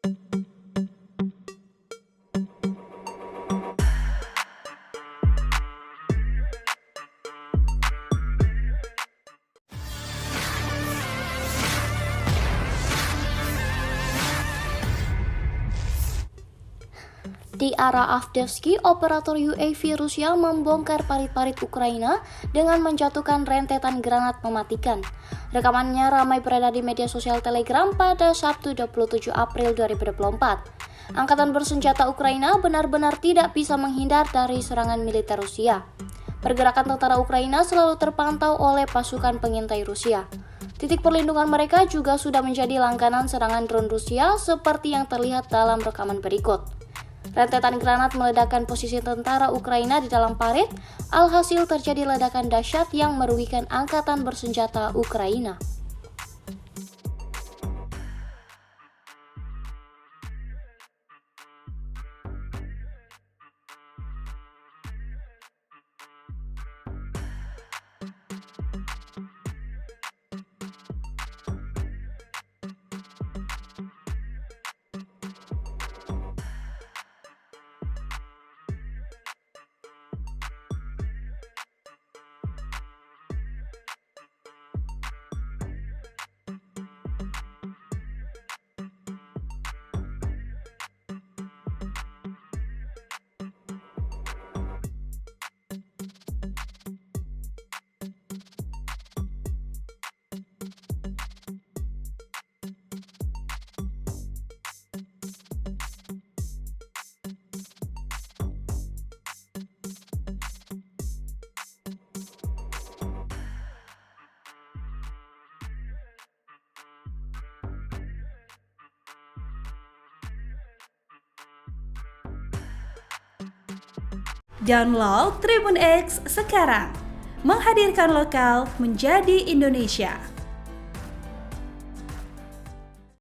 Di arah Avdiivka, operator UAV Rusia membongkar parit-parit Ukraina dengan menjatuhkan rentetan granat mematikan. Rekamannya ramai beredar di media sosial Telegram pada Sabtu 27 April 2024. Angkatan bersenjata Ukraina benar-benar tidak bisa menghindar dari serangan militer Rusia. Pergerakan tentara Ukraina selalu terpantau oleh pasukan pengintai Rusia. Titik perlindungan mereka juga sudah menjadi langganan serangan drone Rusia seperti yang terlihat dalam rekaman berikut. Rentetan granat meledakkan posisi tentara Ukraina di dalam parit, alhasil terjadi ledakan dahsyat yang merugikan angkatan bersenjata Ukraina. Download Tribun X sekarang, menghadirkan lokal menjadi Indonesia.